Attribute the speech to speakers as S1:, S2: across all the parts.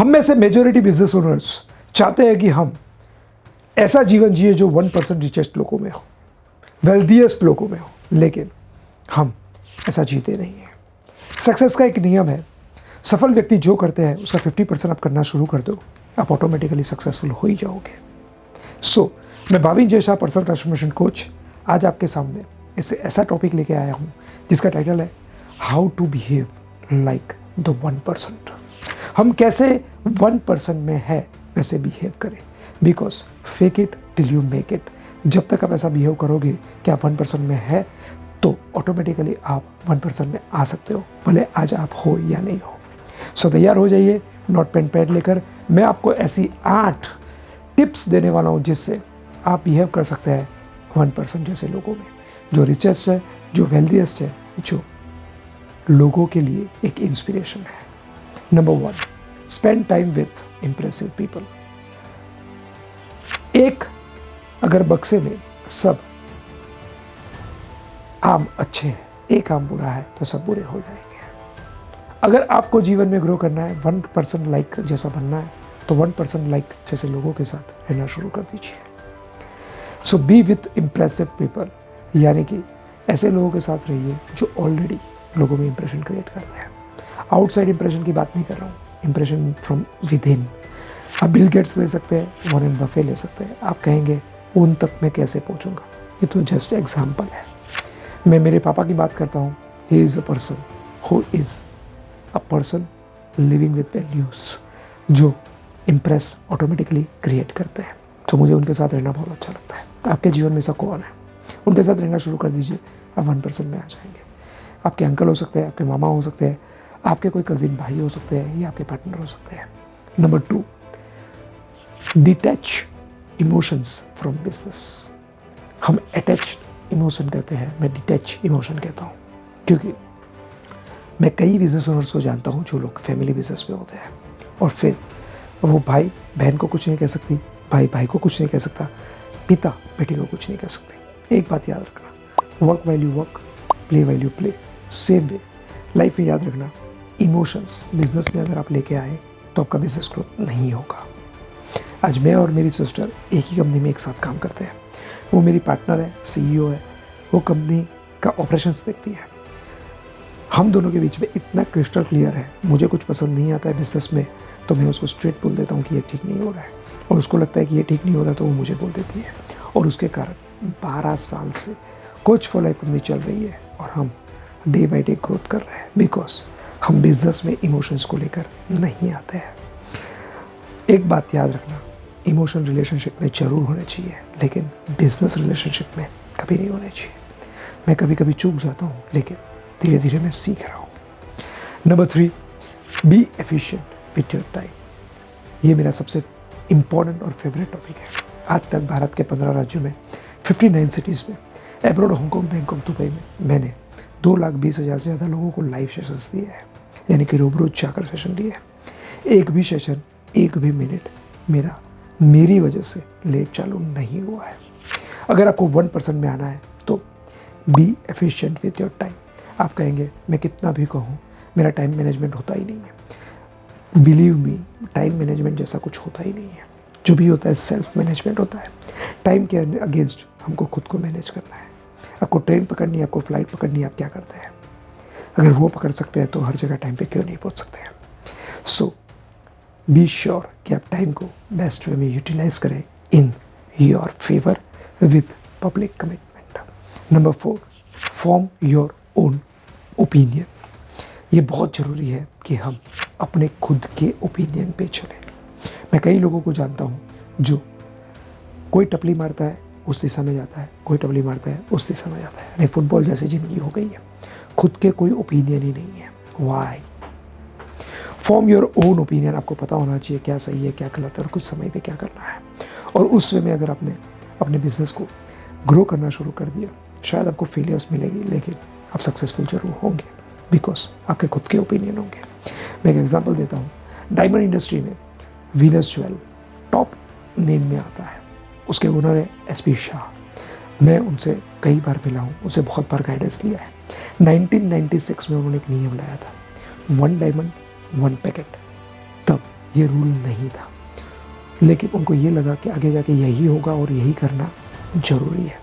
S1: हम में से मेजॉरिटी बिजनेस ओनर्स चाहते हैं कि हम ऐसा जीवन जिए जो 1% रिचेस्ट लोगों में हो, वेल्दीएस्ट लोगों में हो, लेकिन हम ऐसा जीते नहीं हैं। सक्सेस का एक नियम है, सफल व्यक्ति जो करते हैं उसका 50% आप करना शुरू कर दो, आप ऑटोमेटिकली सक्सेसफुल हो ही जाओगे। मैं भाविन जैसा पर्सनल ट्रांसफॉर्मेशन कोच आज आपके सामने ऐसा टॉपिक लेके आया हूँ जिसका टाइटल है how to behave like the 1%। हम कैसे 1% में है वैसे बिहेव करें, because fake it till you make it. जब तक आप ऐसा बिहेव करोगे कि आप 1% में है तो ऑटोमेटिकली आप 1% में आ सकते हो, भले आज आप हो या नहीं हो। तैयार हो जाइए नोट पेन पैड लेकर। मैं आपको ऐसी 8 टिप्स देने वाला हूँ जिससे आप बिहेव कर सकते हैं 1% जैसे लोगों में, जो रिचेस्ट है, जो वेल्दीएस्ट है, जो लोगों के लिए एक इंस्पिरेशन है। Number 1, spend time with impressive people. एक अगर बक्से में सब आम अच्छे हैं, एक आम बुरा है तो सब बुरे हो जाएंगे। अगर आपको जीवन में ग्रो करना है, 1% लाइक जैसा बनना है, तो 1% लाइक जैसे लोगों के साथ रहना शुरू कर दीजिए। बी विथ इम्प्रेसिव पीपल, यानी कि ऐसे लोगों के साथ रहिए जो ऑलरेडी लोगों में इंप्रेशन क्रिएट करते हैं। आउटसाइड इंप्रेशन की बात नहीं कर रहा हूँ, इंप्रेशन फ्रॉम विद इन। आप बिल गेट्स ले सकते हैं, वॉरेन बफे ले सकते हैं। आप कहेंगे उन तक मैं कैसे पहुँचूँगा, ये तो जस्ट एग्जाम्पल है। मैं मेरे पापा की बात करता हूँ, he is a person who is a person living with values, जो इम्प्रेस ऑटोमेटिकली क्रिएट करते हैं। तो मुझे उनके साथ रहना बहुत अच्छा लगता है। आपके जीवन में ऐसा कौन है, उनके साथ रहना शुरू कर दीजिए, आप 1% में आ जाएंगे। आपके अंकल हो सकते हैं, आपके मामा हो सकते हैं, आपके कोई कजिन भाई हो सकते हैं, या आपके पार्टनर हो सकते हैं। Number 2, detach emotions from business. हम अटैच्ड इमोशन कहते हैं, मैं डिटैच इमोशन कहता हूँ, क्योंकि मैं कई बिजनेस ओनर्स को जानता हूँ जो लोग फैमिली बिजनेस में होते हैं और फिर वो भाई बहन को कुछ नहीं कह सकती, भाई भाई को कुछ नहीं कह सकता, पिता बेटी को कुछ नहीं कह सकते। एक बात याद रखना, work value work, play value play. Same way life में याद रखना, इमोशंस बिजनेस में अगर आप लेके आए तो आपका बिजनेस ग्रोथ नहीं होगा। आज मैं और मेरी सिस्टर एक ही कंपनी में एक साथ काम करते हैं। वो मेरी पार्टनर है, CEO है, वो कंपनी का ऑपरेशंस देखती है। हम दोनों के बीच में इतना क्रिस्टल क्लियर है, मुझे कुछ पसंद नहीं आता है बिजनेस में तो मैं उसको स्ट्रेट बोल देता हूँ कि ये ठीक नहीं हो रहा है, और उसको लगता है कि ये ठीक नहीं हो रहा तो वो मुझे बोल देती है। और उसके कारण 12 साल से कोच फॉर लाइफ कंपनी चल रही है और हम डे बाई डे ग्रोथ कर रहे हैं, बिकॉज हम बिजनेस में इमोशंस को लेकर नहीं आते हैं। एक बात याद रखना, इमोशन रिलेशनशिप में जरूर होने चाहिए, लेकिन बिजनेस रिलेशनशिप में कभी नहीं होने चाहिए। मैं कभी कभी चूक जाता हूँ, लेकिन धीरे धीरे मैं सीख रहा हूँ। Number 3, be efficient with your time. ये मेरा सबसे इम्पॉर्टेंट और फेवरेट टॉपिक है। आज तक भारत के 15 राज्यों में, 59 सिटीज़ में, एब्रॉड हांगकॉन्ग, बैंकॉक, दुबई में मैंने 2,20,000 से ज़्यादा लोगों को लाइव सेशंस दिए हैं, यानी कि रूबरू जाकर सेशन दिए हैं। एक भी सेशन, एक भी मिनट मेरी वजह से लेट चालू नहीं हुआ है। अगर आपको 1% में आना है तो be efficient with your time. आप कहेंगे मैं कितना भी कहूँ मेरा टाइम मैनेजमेंट होता ही नहीं है। बिलीव मी, टाइम मैनेजमेंट जैसा कुछ होता ही नहीं है। जो भी होता है सेल्फ मैनेजमेंट होता है। टाइम के अगेंस्ट हमको खुद को मैनेज करना है। आपको ट्रेन पकड़नी है, आपको फ्लाइट पकड़नी है, आप क्या करते हैं? अगर वो पकड़ सकते हैं तो हर जगह टाइम पे क्यों नहीं पहुंच सकते हैं? बी श्योर कि आप टाइम को बेस्ट वे में यूटिलाइज करें in your favour with public commitment. Number 4, form your own opinion. ये बहुत ज़रूरी है कि हम अपने खुद के ओपिनियन पे चलें। मैं कई लोगों को जानता हूँ जो कोई टपली मारता है उस दिशा में जाता है, कोई टपली मारता है उस दिशा में जाता है। नहीं, फुटबॉल जैसी ज़िंदगी हो गई है, खुद के कोई ओपिनियन ही नहीं है। Why? Form your own opinion. आपको पता होना चाहिए क्या सही है, क्या गलत है और कुछ समय पे क्या करना है। और उस वे में अगर आपने अपने बिजनेस को ग्रो करना शुरू कर दिया, शायद आपको फेलियर्स मिलेगी, लेकिन आप सक्सेसफुल जरूर होंगे, बिकॉज आपके खुद के ओपिनियन होंगे। मैं एक एग्जांपल देता हूँ। डायमंड इंडस्ट्री में वीनस ज्वेल टॉप नेम में आता है। उसके ओनर है SP शाह। मैं उनसे कई बार मिला हूँ, उनसे बहुत बार गाइडेंस लिया है। 1996 में उन्होंने एक नियम लाया था, 1 डायमंड 1 पैकेट। तब ये रूल नहीं था, लेकिन उनको ये लगा कि आगे जाके यही होगा और यही करना ज़रूरी है।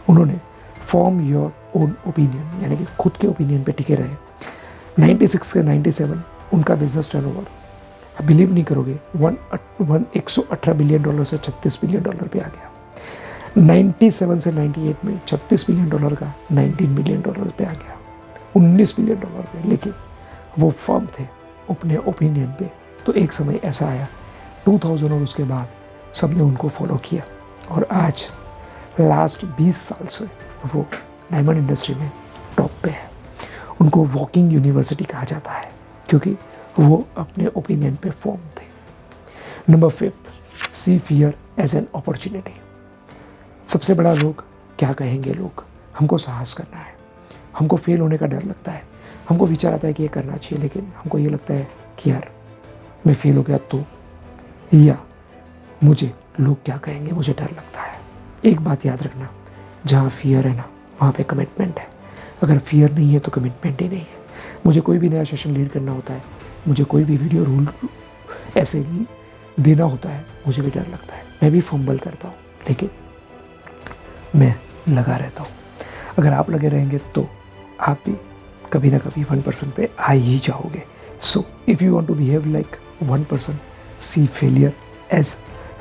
S1: उन्होंने फॉर्म योर ओन ओपिनियन यानी कि खुद के ओपिनियन पे टिके रहे। 96 से 97 उनका बिजनेस टर्नओवर, आप बिलीव नहीं करोगे, 118 बिलियन डॉलर से 36 बिलियन डॉलर पे आ गया। 97 से 98 में 36 बिलियन डॉलर का 19 बिलियन डॉलर पे आ गया, 19 बिलियन डॉलर पे। लेकिन वो फर्म थे अपने ओपिनियन पे। तो एक समय ऐसा आया 2000 और उसके बाद सबने उनको फॉलो किया और आज लास्ट 20 साल से वो डायमंड इंडस्ट्री में टॉप पे है। उनको वॉकिंग यूनिवर्सिटी कहा जाता है क्योंकि वो अपने ओपिनियन पे फॉर्म थे। Number 5, see fear as an opportunity. सबसे बड़ा लोग क्या कहेंगे, लोग हमको साहस करना है, हमको फेल होने का डर लगता है, हमको विचार आता है कि ये करना चाहिए, लेकिन हमको ये लगता है कि यार मैं फेल हो गया तो, या मुझे लोग क्या कहेंगे, मुझे डर लगता है। एक बात याद रखना, जहाँ फियर है ना वहाँ पे कमिटमेंट है। अगर फियर नहीं है तो कमिटमेंट ही नहीं है। मुझे कोई भी नया सेशन लीड करना होता है, मुझे कोई भी वीडियो रूल ऐसे देना होता है, मुझे भी डर लगता है, मैं भी फंबल करता हूँ, लेकिन मैं लगा रहता हूँ। अगर आप लगे रहेंगे तो आप भी कभी ना कभी 1% पे आ ही जाओगे। So if you want to behave like 1%,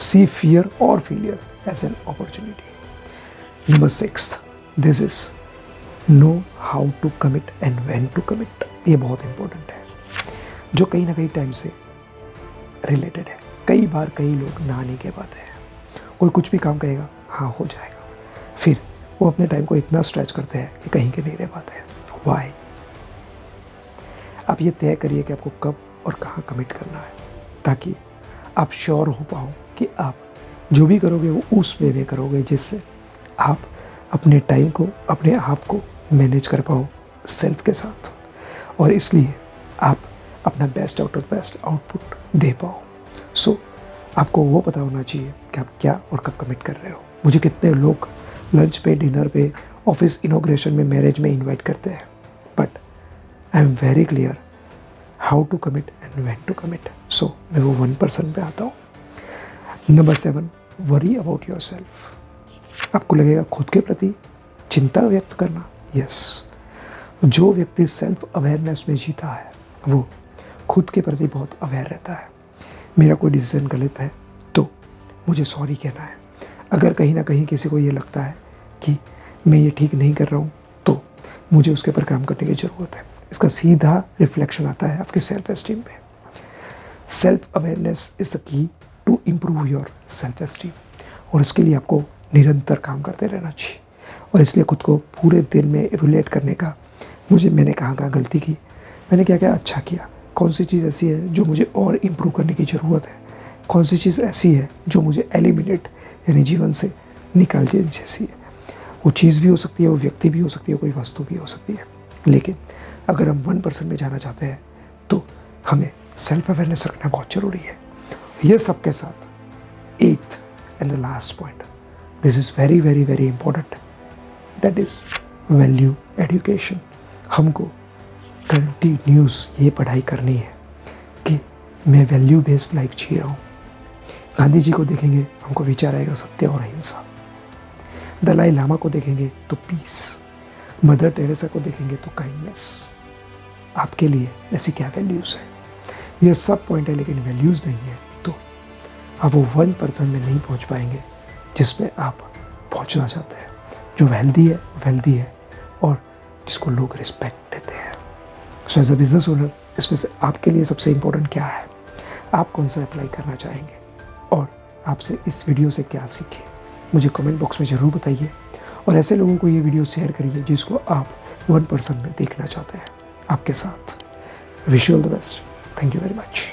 S1: see fear और failure as an opportunity. Number 6, this is know how to commit and when to commit. ये बहुत इंपॉर्टेंट है, जो कहीं ना कहीं टाइम से रिलेटेड है। कई बार कई लोग ना नहीं कह पाते हैं। कोई कुछ भी काम कहेगा हाँ हो जाएगा, फिर वो अपने टाइम को इतना स्ट्रेच करते हैं कि कहीं के नहीं रह पाते हैं। वाई? आप ये तय करिए कि आपको कब और कहाँ कमिट करना है, ताकि आप श्योर हो पाओ कि आप जो भी करोगे वो उस वे में करोगे जिससे आप अपने टाइम को, अपने आप को मैनेज कर पाओ सेल्फ के साथ, और इसलिए आप अपना बेस्ट आउटपुट दे पाओ। सो आपको वो पता होना चाहिए कि आप क्या और कब कमिट कर रहे हो। मुझे कितने लोग लंच पे, डिनर पे, ऑफिस इनॉग्रेशन में, मैरिज में इनवाइट करते हैं, but I am very clear how to commit and when to commit. So मैं वो 1% पे आता हूँ। Number 7, worry about yourself. आपको लगेगा खुद के प्रति चिंता व्यक्त करना। यस, जो व्यक्ति सेल्फ अवेयरनेस में जीता है वो खुद के प्रति बहुत अवेयर रहता है। मेरा कोई डिसीजन गलत है तो मुझे सॉरी कहना है। अगर कहीं ना कहीं किसी को ये लगता है कि मैं ये ठीक नहीं कर रहा हूँ तो मुझे उसके ऊपर काम करने की ज़रूरत है। इसका सीधा रिफ्लेक्शन आता है आपके सेल्फ एस्टीम पे। Self awareness is the key to improve your self esteem, और इसके लिए आपको निरंतर काम करते रहना चाहिए। और इसलिए खुद को पूरे दिन में एवैल्यूएट करने का, मैंने कहाँ गलती की, मैंने क्या क्या अच्छा किया, कौन सी चीज़ ऐसी है जो मुझे और इम्प्रूव करने की ज़रूरत है, कौन सी चीज़ ऐसी है जो मुझे एलिमिनेट यानी जीवन से निकाल देनी जैसी है। वो चीज़ भी हो सकती है, वो व्यक्ति भी हो सकती है, कोई वस्तु भी हो सकती है। लेकिन अगर हम 1% में जाना चाहते हैं तो हमें सेल्फ अवेयरनेस रखना बहुत ज़रूरी है। ये सबके साथ 8th and the last point, this is very very very important, that is value education. हमको कंटिन्यूस ये पढ़ाई करनी है कि मैं वैल्यू बेस्ड लाइफ जी रहा हूँ। गांधी जी को देखेंगे हमको विचार आएगा सत्य और अहिंसा, दलाई लामा को देखेंगे तो पीस, मदर टेरेसा को देखेंगे तो काइंडनेस। आपके लिए ऐसी क्या वैल्यूज़ है? ये सब पॉइंट है, लेकिन वैल्यूज़ नहीं है तो आप वो 1% में नहीं पहुंच पाएंगे जिसमें आप पहुंचना चाहते हैं, जो वेल्दी है और जिसको लोग रिस्पेक्ट देते हैं। So as a business owner, इसमें से आपके लिए सबसे इम्पोर्टेंट क्या है, आप कौन सा अप्लाई करना चाहेंगे और आपसे इस वीडियो से क्या सीखे, मुझे कमेंट बॉक्स में ज़रूर बताइए। और ऐसे लोगों को ये वीडियो शेयर करिए जिसको आप 1% में देखना चाहते हैं आपके साथ। Wish you all the best. Thank you very much.